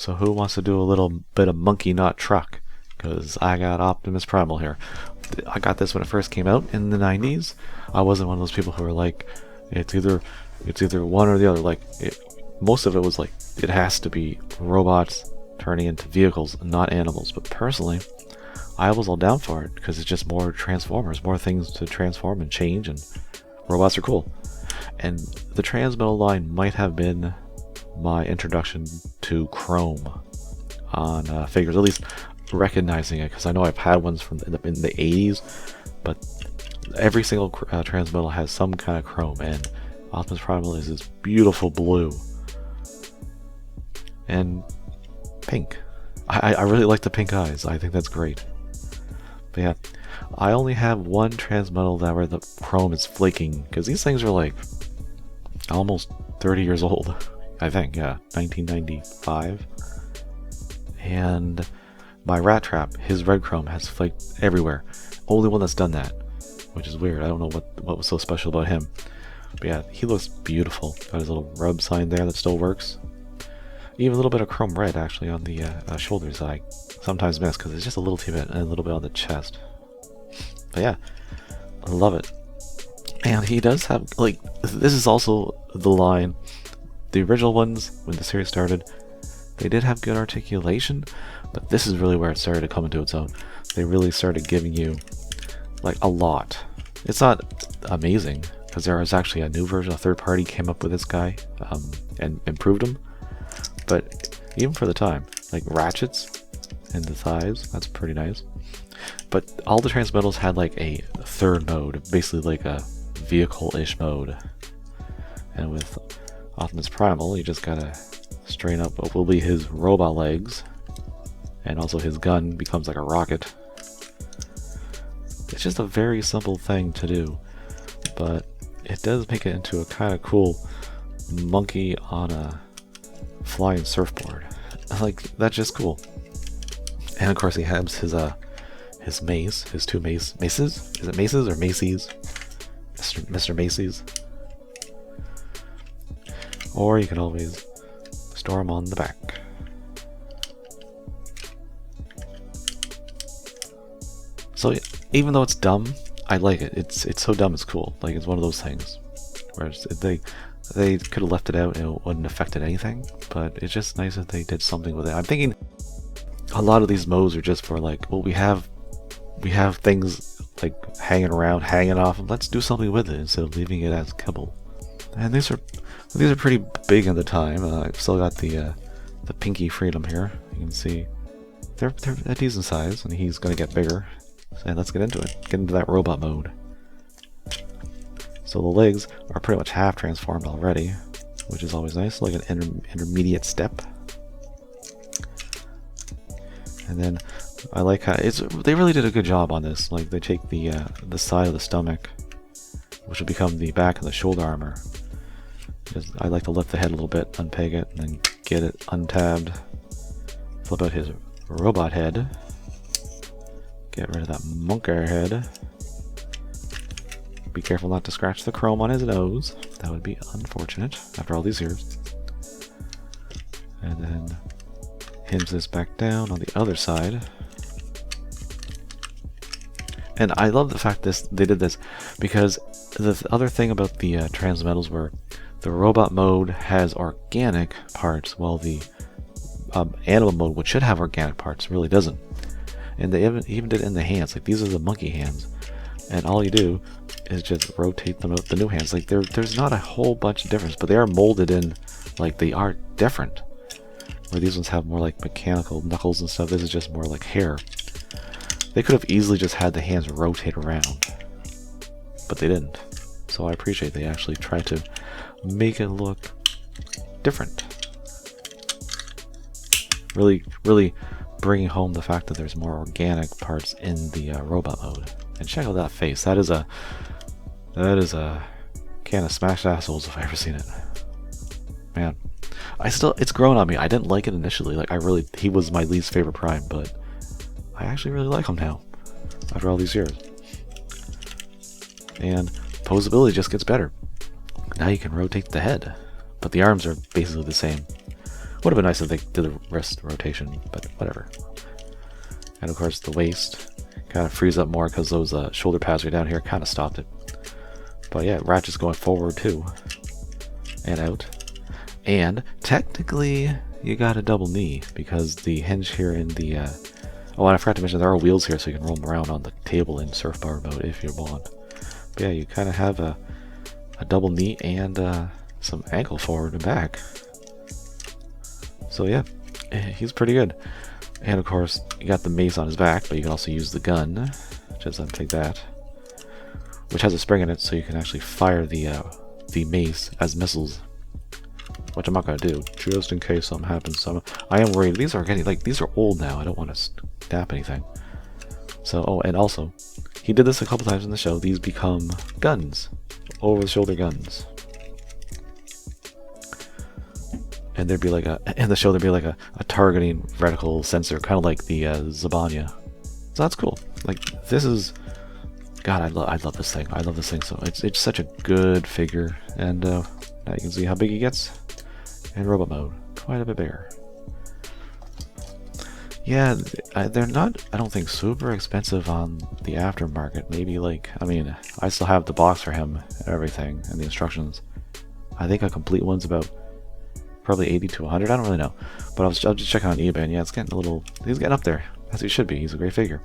So who wants to do a little bit of monkey not truck? Because I got Optimus Primal here. I got this when it first came out in the 90s. I wasn't one of those people who were like, it's either one or the other. Like, most of it was like, it has to be robots turning into vehicles, not animals. But personally, I was all down for it because it's just more Transformers, more things to transform and change, and robots are cool. And the Transmetal line might have been my introduction to Chrome on figures, at least recognizing it, because I know I've had ones from in the 80s, but every single Transmetal has some kind of chrome, and Optimus Primal is this beautiful blue and pink. I really like the pink eyes. I think that's great. But yeah, I only have one Transmetal that where the chrome is flaking, because these things are like almost 30 years old. I think, yeah, 1995. And my Rat Trap, his red chrome has flaked everywhere. Only one that's done that, which is weird. I don't know what was so special about him. But yeah, he looks beautiful. Got his little rub sign there that still works. Even a little bit of chrome red actually on the shoulders that I sometimes miss because it's just a little too bit, and a little bit on the chest. But yeah, I love it. And he does have, like, this is also the line. The original ones, when the series started, they did have good articulation, but this is really where it started to come into its own. They really started giving you, like, a lot. It's not amazing, because there was actually a new version, a third party came up with this guy, and improved him. But even for the time, like ratchets in the thighs, that's pretty nice. But all the Transmetals had like a third mode, basically like a vehicle-ish mode. And with Optimus Primal, you just gotta straighten up what will be his robot legs, and also his gun becomes like a rocket. It's just a very simple thing to do, but it does make it into a kind of cool monkey on a flying surfboard. Like, that's just cool. And of course he has his mace, his two maces. Is it maces or Macy's? Mr. Macy's. Or you can always store them on the back. So even though it's dumb, I like it. It's so dumb it's cool. Like, it's one of those things where they could have left it out and it wouldn't have affected anything, but it's just nice that they did something with it. I'm thinking a lot of these modes are just for like, well, we have things like hanging around, hanging off, and let's do something with it instead of leaving it as kibble. And these are pretty big at the time. I've still got the Pinky Freedom here. You can see they're a decent size, and he's gonna get bigger. And let's get into it. Get into that robot mode. So the legs are pretty much half transformed already, which is always nice, like an intermediate step. And then I like how they really did a good job on this. Like, they take the side of the stomach, which will become the back of the shoulder armor. I like to lift the head a little bit, unpeg it, and then get it untabbed. Flip out his robot head. Get rid of that monker head. Be careful not to scratch the chrome on his nose. That would be unfortunate after all these years. And then hinge this back down on the other side. And I love the fact they did this, because the other thing about the Transmetals were the robot mode has organic parts, while the animal mode, which should have organic parts, really doesn't. And they even did it in the hands. Like, these are the monkey hands, and all you do is just rotate them out the new hands. Like, there's not a whole bunch of difference, but they are molded in, like, they are different. Where these ones have more like mechanical knuckles and stuff, this is just more like hair. They could have easily just had the hands rotate around, but they didn't. So I appreciate they actually tried to make it look different. Really bringing home the fact that there's more organic parts in the robot mode. And check out that face. That is a can of smashed assholes if I've ever seen it. Man, it's grown on me. I didn't like it initially. Like, he was my least favorite Prime, but I actually really like him now after all these years. And posability just gets better. Now you can rotate the head, but the arms are basically the same. Would have been nice if they did the wrist rotation, but whatever. And of course the waist kind of frees up more because those shoulder pads are down here, kind of stopped it. But yeah, Ratchet's going forward too. And out. And technically you got a double knee because the hinge here in the oh, and I forgot to mention there are wheels here so you can roam around on the table in surf bar mode if you want. But yeah, you kind of have a double knee and some ankle forward and back. So yeah, he's pretty good. And of course, you got the mace on his back, but you can also use the gun. Just unpick that, which has a spring in it, so you can actually fire the mace as missiles. Which I'm not gonna do, just in case something happens. So I am worried. These are getting these are old now. I don't want to snap anything. So oh, and also, he did this a couple times in the show. These become guns, over-the-shoulder guns. And there'd be like in the show there'd be like a targeting reticle sensor, kind of like the Zabanya. So that's cool. Like this is, God, I love this thing. I love this thing so it's such a good figure. And now you can see how big he gets in robot mode, quite a bit bigger. Yeah, they're not, I don't think, super expensive on the aftermarket. Maybe like, I mean, I still have the box for him and everything and the instructions. I think a complete one's about probably 80 to 100, I don't really know. But I was just checking on eBay, and yeah, it's getting a little, he's getting up there, as he should be. He's a great figure.